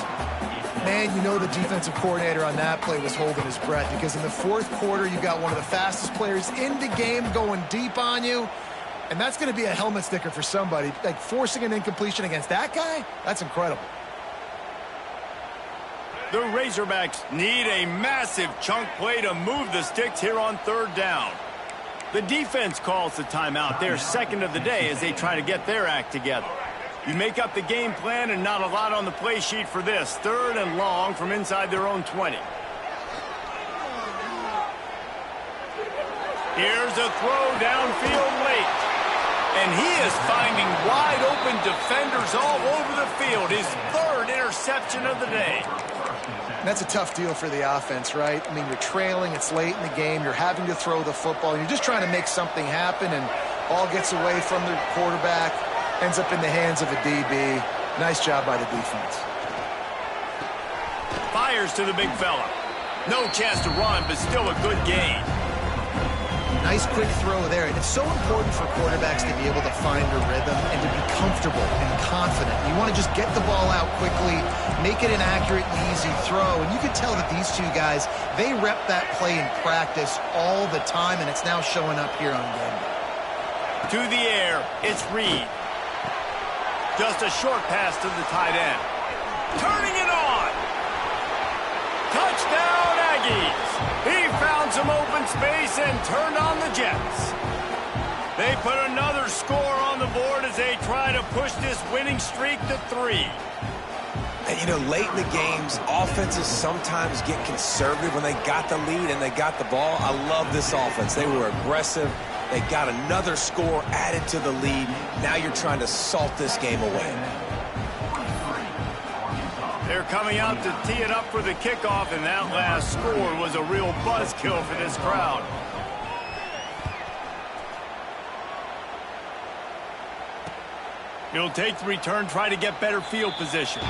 C: Man, you know the defensive coordinator on that play was holding his breath, because in the fourth quarter, you got one of the fastest players in the game going deep on you. And that's going to be a helmet sticker for somebody. Like, forcing an incompletion against that guy, that's incredible.
A: The Razorbacks need a massive chunk play to move the sticks here on third down. The defense calls the timeout, their second of the day, as they try to get their act together. You make up the game plan, and not a lot on the play sheet for this. Third and long from inside their own 20. Here's a throw downfield late. And he is finding wide-open defenders all over the field. His third interception of the day.
C: That's a tough deal for the offense, right? I mean, you're trailing, it's late in the game, you're having to throw the football, you're just trying to make something happen, and ball gets away from the quarterback, ends up in the hands of a DB. Nice job by the defense.
A: Fires to the big fella. No chance to run, but still a good gain.
C: Nice quick throw there. And it's so important for quarterbacks to be able to find a rhythm and to be comfortable and confident. You want to just get the ball out quickly, make it an accurate and easy throw. And you can tell that these two guys, they rep that play in practice all the time, and it's now showing up here on game day.
A: To the air, it's Reed. Just a short pass to the tight end. Turning it on. Touchdown, Aggies. He found some open space and turned on the Jets. They put another score on the board as they try to push this winning streak to 3.
B: And, you know, late in the games, offenses sometimes get conservative when they got the lead and they got the ball. I love this offense. They were aggressive. They got another score added to the lead. Now you're trying to salt this game away.
A: They're coming out to tee it up for the kickoff, and that last score was a real buzzkill for this crowd. He'll take the return, try to get better field position.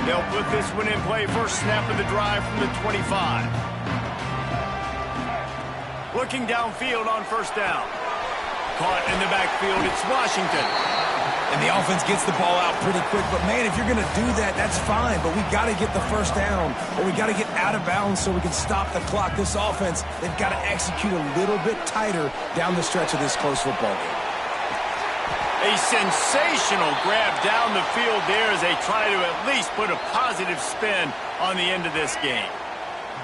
A: They'll put this one in play. First snap of the drive from the 25. Looking downfield on first down. Caught in the backfield, it's Washington.
B: And the offense gets the ball out pretty quick. But, man, if you're going to do that, that's fine. But we got to get the first down, or we got to get out of bounds so we can stop the clock. This offense, they've got to execute a little bit tighter down the stretch of this close football game.
A: A sensational grab down the field there as they try to at least put a positive spin on the end of this game.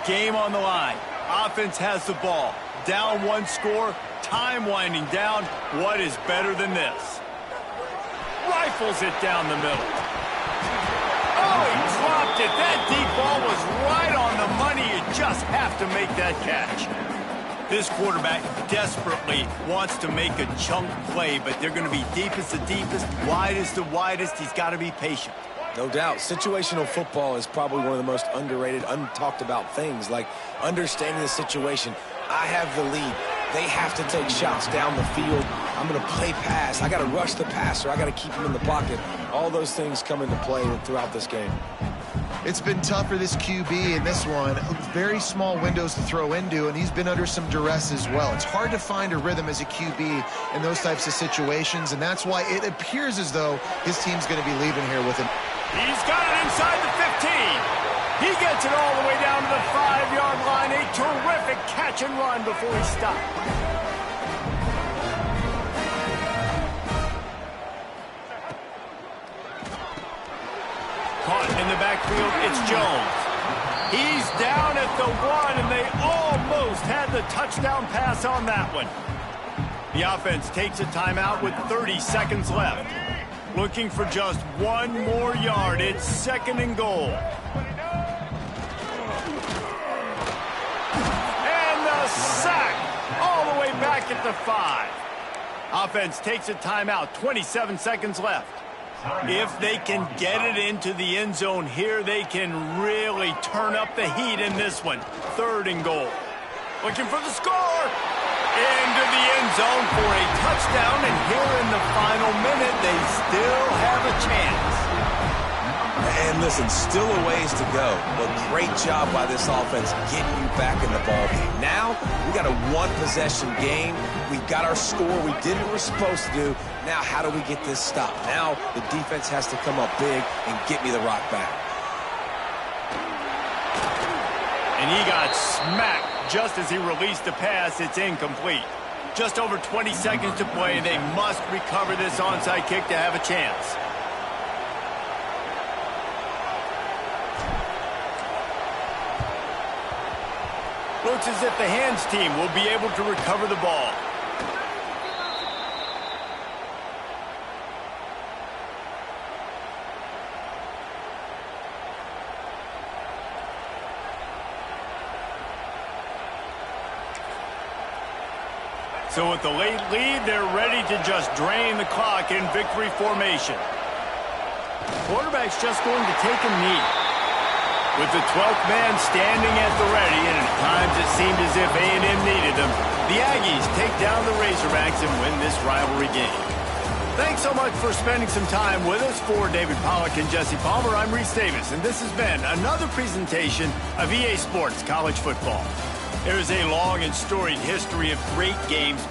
A: Game on the line. Offense has the ball. Down one score. Time winding down. What is better than this? Rifles it down the middle. Oh, he dropped it. That deep ball was right on the money. You just have to make that catch. This quarterback desperately wants to make a chunk play, but they're going to be deepest the deepest, widest the widest. He's got to be patient.
B: No doubt. Situational football is probably one of the most underrated, untalked about things, like understanding the situation. I have the lead. They have to take shots down the field. I'm going to play pass. I got to rush the passer. I got to keep him in the pocket. All those things come into play throughout this game.
C: It's been tough for this QB in this one. Very small windows to throw into, and he's been under some duress as well. It's hard to find a rhythm as a QB in those types of situations, and that's why it appears as though his team's going to be leaving here with him.
A: He's got it inside the 15. He gets it all the way down to the 5-yard line. A terrific catch and run before he stopped. in the backfield, it's Jones. He's down at the 1, and they almost had the touchdown pass on that one. The offense takes a timeout with 30 seconds left. Looking for just 1 more yard. It's 2nd and goal. And the sack all the way back at the 5. Offense takes a timeout, 27 seconds left. If they can get it into the end zone here, they can really turn up the heat in this one. 3rd and goal. Looking for the score. Into the end zone for a touchdown, and here in the final minute, they still have a chance.
B: And listen, still a ways to go, but great job by this offense getting you back in the ballgame. Now, we got a 1-possession game. We got our score. We did what we're supposed to do. Now, how do we get this stopped? Now, the defense has to come up big and get me the rock back.
A: And he got smacked just as he released the pass. It's incomplete. Just over 20 seconds to play. They must recover this onside kick to have a chance. Looks as if the hands team will be able to recover the ball. So with the late lead, they're ready to just drain the clock in victory formation. Quarterback's just going to take a knee. With the 12th man standing at the ready, and at times it seemed as if A&M needed them, the Aggies take down the Razorbacks and win this rivalry game. Thanks so much for spending some time with us. For David Pollack and Jesse Palmer, I'm Reese Davis, and this has been another presentation of EA Sports College Football. There is a long and storied history of great games